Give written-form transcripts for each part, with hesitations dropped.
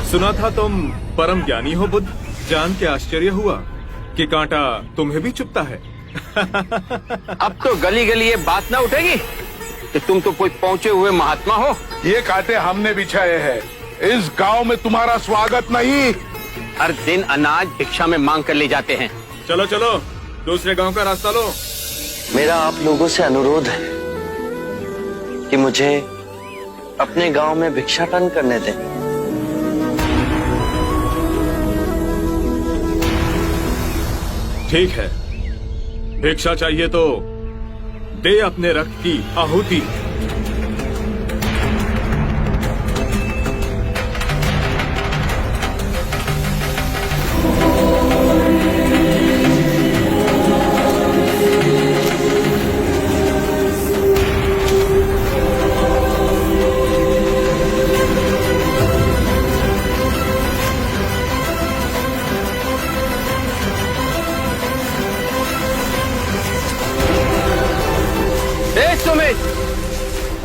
सुना था तुम परम ज्ञानी हो बुद्ध। जान के आश्चर्य हुआ कि कांटा तुम्हें भी चुभता है। अब तो गली गली ये बात ना उठेगी कि तुम तो कोई पहुंचे हुए महात्मा हो। ये कांटे हमने बिछाए हैं। इस गांव में तुम्हारा स्वागत नहीं। हर दिन अनाज भिक्षा में मांग कर ले जाते हैं। चलो चलो दूसरे गांव का रास्ता लो। मेरा आप लोगों से अनुरोध है कि मुझे अपने गांव में भिक्षाटन करने दें। ठीक है, भिक्षा चाहिए तो दे अपने रक्त की आहुति।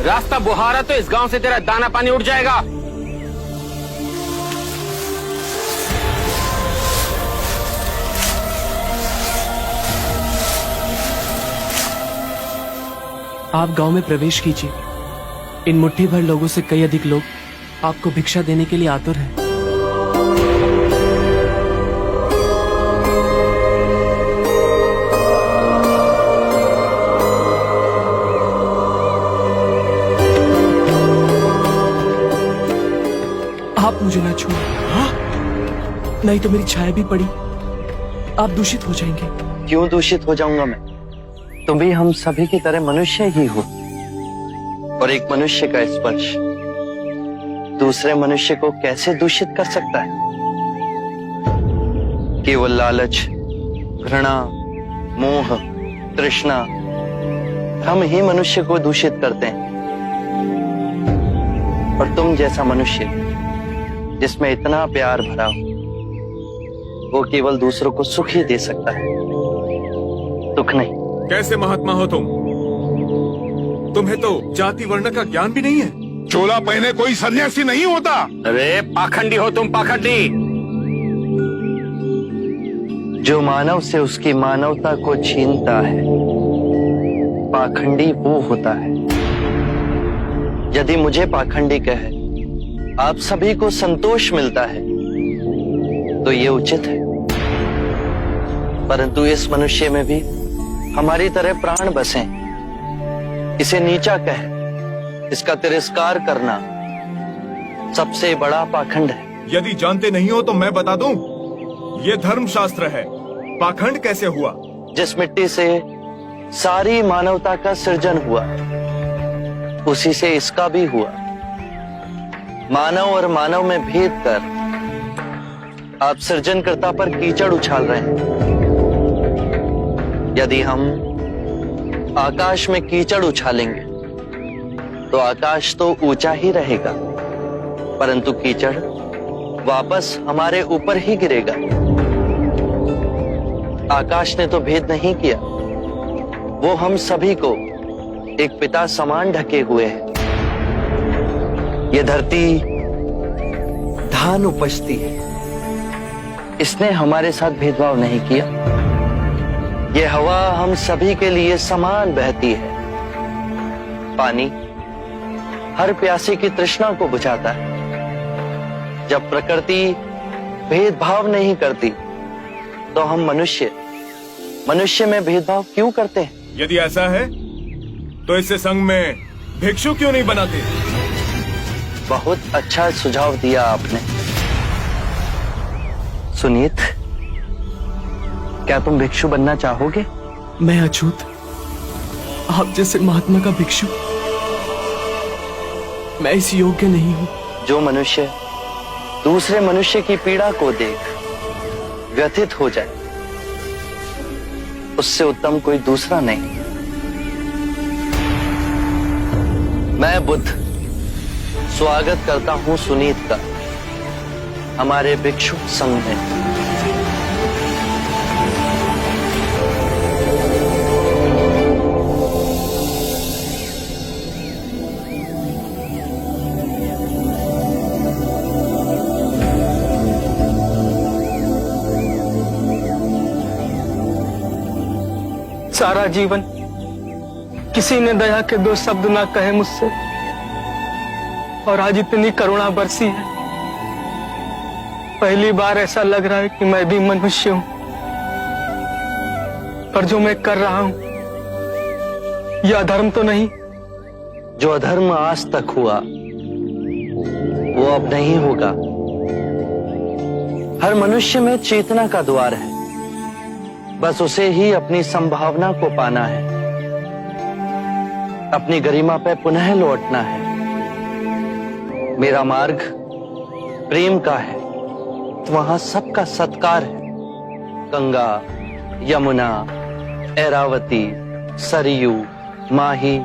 रास्ता बुहारा तो इस गांव से तेरा दाना पानी उठ जाएगा। आप गांव में प्रवेश कीजिए। इन मुट्ठी भर लोगों से कई अधिक लोग आपको भिक्षा देने के लिए आतुर हैं। आप मुझे ना छुए। हाँ? नहीं तो मेरी छाया भी पड़ी आप दूषित हो जाएंगे। क्यों दूषित हो जाऊंगा मैं? तुम भी हम सभी की तरह मनुष्य ही हो, और एक मनुष्य का स्पर्श दूसरे मनुष्य को कैसे दूषित कर सकता है? केवल लालच, घृणा, मोह, तृष्णा हम ही मनुष्य को दूषित करते हैं। और तुम जैसा मनुष्य जिसमें इतना प्यार भरा हो, वो केवल दूसरों को सुख ही दे सकता है, दुख नहीं। कैसे महात्मा हो तुम? तुम्हें तो जाति वर्ण का ज्ञान भी नहीं है। चोला पहने कोई सन्यासी नहीं होता। अरे पाखंडी हो तुम, पाखंडी। जो मानव से उसकी मानवता को छीनता है, पाखंडी वो होता है। यदि मुझे पाखंडी कहे आप सभी को संतोष मिलता है तो ये उचित है, परंतु इस मनुष्य में भी हमारी तरह प्राण बसे। इसे नीचा कहे, इसका तिरस्कार करना सबसे बड़ा पाखंड है। यदि जानते नहीं हो तो मैं बता दूं, ये धर्मशास्त्र है। पाखंड कैसे हुआ? जिस मिट्टी से सारी मानवता का सृजन हुआ, उसी से इसका भी हुआ। मानव और मानव में भेद कर आप सृजनकर्ता पर कीचड़ उछाल रहे हैं। यदि हम आकाश में कीचड़ उछालेंगे तो आकाश तो ऊंचा ही रहेगा, परंतु कीचड़ वापस हमारे ऊपर ही गिरेगा। आकाश ने तो भेद नहीं किया, वो हम सभी को एक पिता समान ढके हुए है। ये धरती धान उपजती है, इसने हमारे साथ भेदभाव नहीं किया। ये हवा हम सभी के लिए समान बहती है। पानी हर प्यासे की तृष्णा को बुझाता है। जब प्रकृति भेदभाव नहीं करती तो हम मनुष्य में भेदभाव क्यों करते हैं? यदि ऐसा है तो इससे संघ में भिक्षु क्यों नहीं बनाते? बहुत अच्छा सुझाव दिया आपने। सुनीत, क्या तुम भिक्षु बनना चाहोगे? मैं अछूत, आप जैसे महात्मा का भिक्षु मैं इस योग्य नहीं हूं। जो मनुष्य दूसरे मनुष्य की पीड़ा को देख व्यथित हो जाए, उससे उत्तम कोई दूसरा नहीं। मैं बुद्ध स्वागत करता हूं सुनीत का हमारे भिक्षु संघ में। सारा जीवन किसी ने दया के 2 शब्द ना कहे मुझसे, और आज इतनी करुणा बरसी है। पहली बार ऐसा लग रहा है कि मैं भी मनुष्य हूं, पर जो मैं कर रहा हूं यह अधर्म तो नहीं? जो अधर्म आज तक हुआ वो अब नहीं होगा। हर मनुष्य में चेतना का द्वार है, बस उसे ही अपनी संभावना को पाना है, अपनी गरिमा पे पुनः लौटना है। मेरा मार्ग प्रेम का है, वहां सबका सत्कार है। गंगा, यमुना, ऐरावती, सरयू, माही,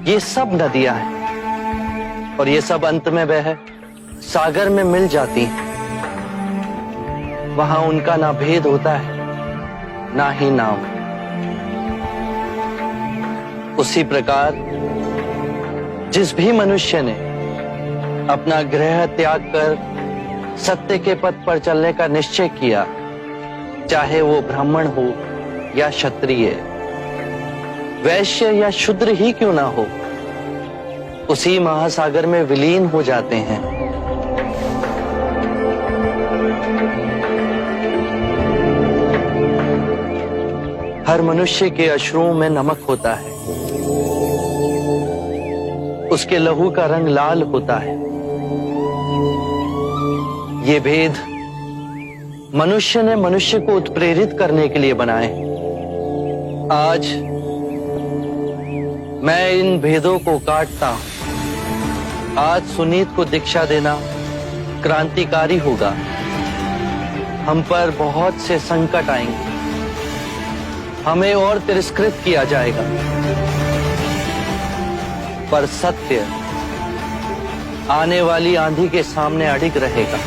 ये सब नदियां हैं, और ये सब अंत में वह सागर में मिल जाती हैं। वहां उनका ना भेद होता है, ना ही नाम। उसी प्रकार जिस भी मनुष्य ने अपना गृह त्याग कर सत्य के पथ पर चलने का निश्चय किया, चाहे वो ब्राह्मण हो या क्षत्रिय, वैश्य या शूद्र ही क्यों ना हो, उसी महासागर में विलीन हो जाते हैं। हर मनुष्य के अश्रुओं में नमक होता है, उसके लहू का रंग लाल होता है। ये भेद मनुष्य ने मनुष्य को उत्प्रेरित करने के लिए बनाए। आज मैं इन भेदों को काटता हूं। आज सुनीत को दीक्षा देना क्रांतिकारी होगा। हम पर बहुत से संकट आएंगे, हमें और तिरस्कृत किया जाएगा, पर सत्य आने वाली आंधी के सामने अडिग रहेगा।